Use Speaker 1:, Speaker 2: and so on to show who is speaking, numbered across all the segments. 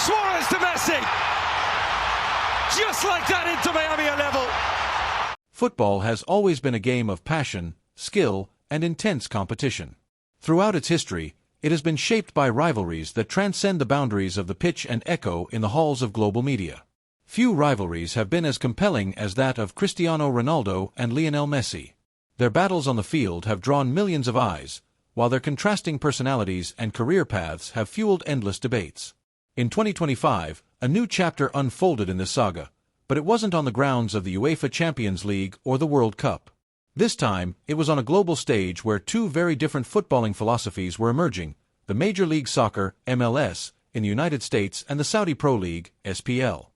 Speaker 1: Suarez to Messi. Just like that, Inter Miami are level.
Speaker 2: Football has always been a game of passion, skill, and intense competition. Throughout its history, it has been shaped by rivalries that transcend the boundaries of the pitch and echo in the halls of global media. Few rivalries have been as compelling as that of Cristiano Ronaldo and Lionel Messi. Their battles on the field have drawn millions of eyes, while their contrasting personalities and career paths have fueled endless debates. In 2025, a new chapter unfolded in this saga, but it wasn't on the grounds of the UEFA Champions League or the World Cup. This time, it was on a global stage where two very different footballing philosophies were emerging: the Major League Soccer (MLS) in the United States and the Saudi Pro League (SPL).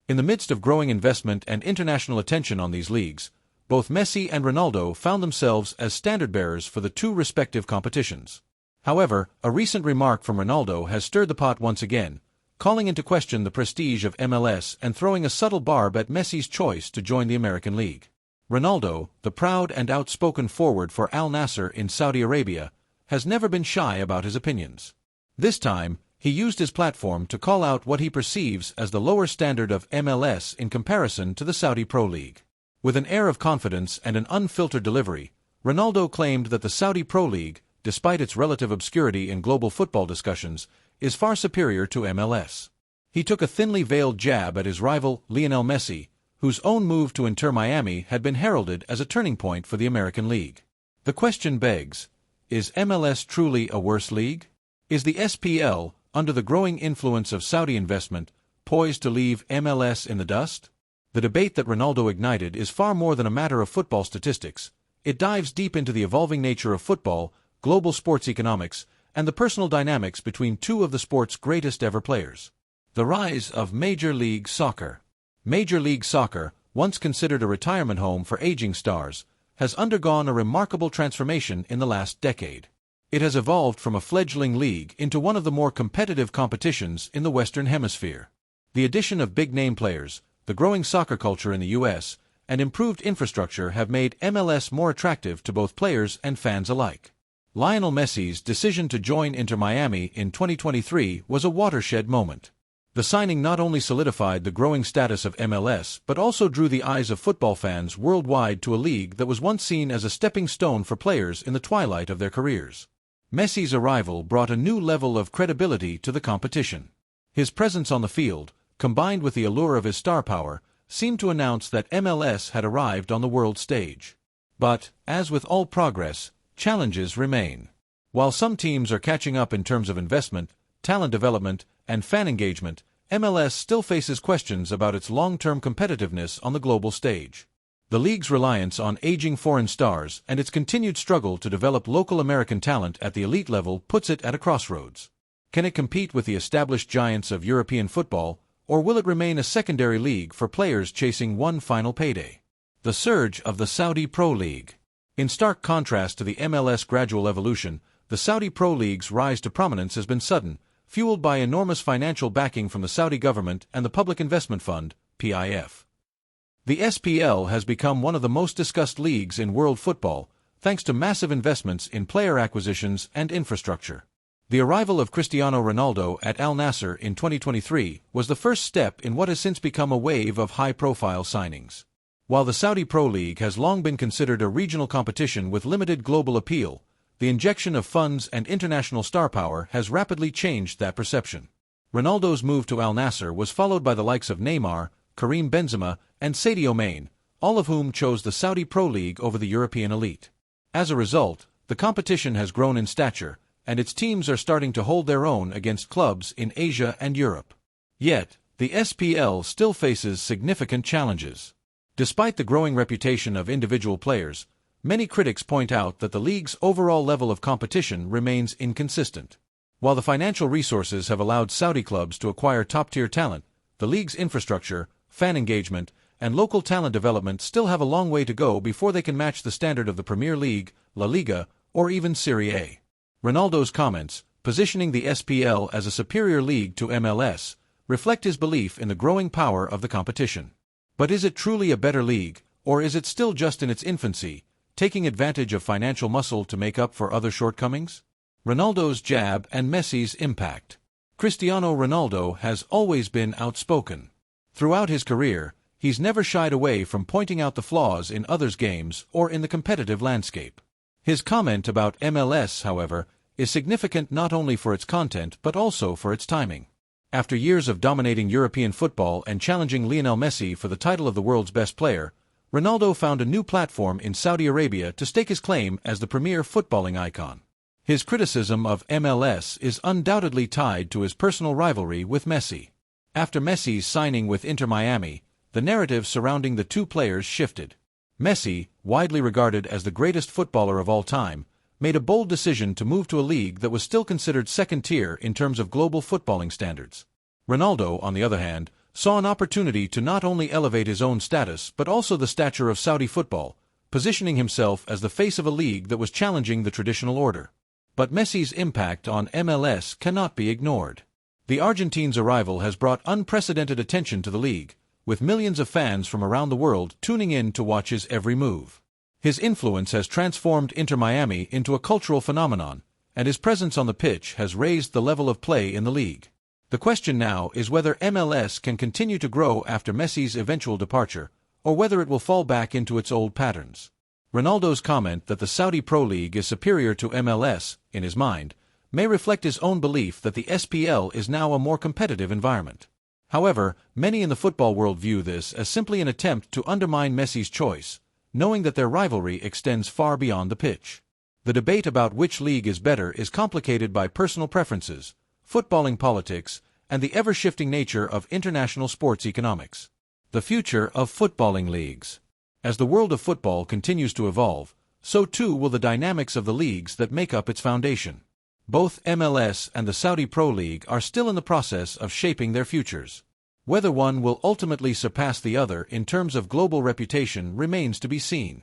Speaker 2: In the midst of growing investment and international attention on these leagues, both Messi and Ronaldo found themselves as standard-bearers for the two respective competitions. However, a recent remark from Ronaldo has stirred the pot once again, calling into question the prestige of MLS and throwing a subtle barb at Messi's choice to join the American League. Ronaldo, the proud and outspoken forward for Al-Nassr in Saudi Arabia, has never been shy about his opinions. This time, he used his platform to call out what he perceives as the lower standard of MLS in comparison to the Saudi Pro League. With an air of confidence and an unfiltered delivery, Ronaldo claimed that the Saudi Pro League, despite its relative obscurity in global football discussions, is far superior to MLS. He took a thinly veiled jab at his rival, Lionel Messi, whose own move to Inter Miami had been heralded as a turning point for the American League. The question begs, is MLS truly a worse league? Is the SPL, under the growing influence of Saudi investment, poised to leave MLS in the dust? The debate that Ronaldo ignited is far more than a matter of football statistics. It dives deep into the evolving nature of football, global sports economics, and the personal dynamics between two of the sport's greatest ever players. The rise of Major League Soccer. Major League Soccer, once considered a retirement home for aging stars, has undergone a remarkable transformation in the last decade. It has evolved from a fledgling league into one of the more competitive competitions in the Western Hemisphere. The addition of big-name players, the growing soccer culture in the U.S., and improved infrastructure have made MLS more attractive to both players and fans alike. Lionel Messi's decision to join Inter Miami in 2023 was a watershed moment. The signing not only solidified the growing status of MLS but also drew the eyes of football fans worldwide to a league that was once seen as a stepping stone for players in the twilight of their careers. Messi's arrival brought a new level of credibility to the competition. His presence on the field, combined with the allure of his star power, seemed to announce that MLS had arrived on the world stage. But, as with all progress, challenges remain. While some teams are catching up in terms of investment, talent development, and fan engagement, MLS still faces questions about its long-term competitiveness on the global stage. The league's reliance on aging foreign stars and its continued struggle to develop local American talent at the elite level puts it at a crossroads. Can it compete with the established giants of European football, or will it remain a secondary league for players chasing one final payday? The surge of the Saudi Pro League. In stark contrast to the MLS gradual evolution, the Saudi Pro League's rise to prominence has been sudden, fueled by enormous financial backing from the Saudi government and the Public Investment Fund, PIF. The SPL has become one of the most discussed leagues in world football, thanks to massive investments in player acquisitions and infrastructure. The arrival of Cristiano Ronaldo at Al-Nassr in 2023 was the first step in what has since become a wave of high-profile signings. While the Saudi Pro League has long been considered a regional competition with limited global appeal, the injection of funds and international star power has rapidly changed that perception. Ronaldo's move to Al-Nassr was followed by the likes of Neymar, Karim Benzema, and Sadio Mane, all of whom chose the Saudi Pro League over the European elite. As a result, the competition has grown in stature, and its teams are starting to hold their own against clubs in Asia and Europe. Yet, the SPL still faces significant challenges. Despite the growing reputation of individual players, many critics point out that the league's overall level of competition remains inconsistent. While the financial resources have allowed Saudi clubs to acquire top-tier talent, the league's infrastructure, fan engagement, and local talent development still have a long way to go before they can match the standard of the Premier League, La Liga, or even Serie A. Ronaldo's comments, positioning the SPL as a superior league to MLS, reflect his belief in the growing power of the competition. But is it truly a better league, or is it still just in its infancy, taking advantage of financial muscle to make up for other shortcomings? Ronaldo's jab and Messi's impact. Cristiano Ronaldo has always been outspoken. Throughout his career, he's never shied away from pointing out the flaws in others' games or in the competitive landscape. His comment about MLS, however, is significant not only for its content but also for its timing. After years of dominating European football and challenging Lionel Messi for the title of the world's best player, Ronaldo found a new platform in Saudi Arabia to stake his claim as the premier footballing icon. His criticism of MLS is undoubtedly tied to his personal rivalry with Messi. After Messi's signing with Inter Miami, the narrative surrounding the two players shifted. Messi, widely regarded as the greatest footballer of all time, made a bold decision to move to a league that was still considered second-tier in terms of global footballing standards. Ronaldo, on the other hand, saw an opportunity to not only elevate his own status but also the stature of Saudi football, positioning himself as the face of a league that was challenging the traditional order. But Messi's impact on MLS cannot be ignored. The Argentine's arrival has brought unprecedented attention to the league, with millions of fans from around the world tuning in to watch his every move. His influence has transformed Inter Miami into a cultural phenomenon, and his presence on the pitch has raised the level of play in the league. The question now is whether MLS can continue to grow after Messi's eventual departure, or whether it will fall back into its old patterns. Ronaldo's comment that the Saudi Pro League is superior to MLS, in his mind, may reflect his own belief that the SPL is now a more competitive environment. However, many in the football world view this as simply an attempt to undermine Messi's choice, knowing that their rivalry extends far beyond the pitch. The debate about which league is better is complicated by personal preferences, footballing politics, and the ever-shifting nature of international sports economics. The future of footballing leagues. As the world of football continues to evolve, so too will the dynamics of the leagues that make up its foundation. Both MLS and the Saudi Pro League are still in the process of shaping their futures. Whether one will ultimately surpass the other in terms of global reputation remains to be seen.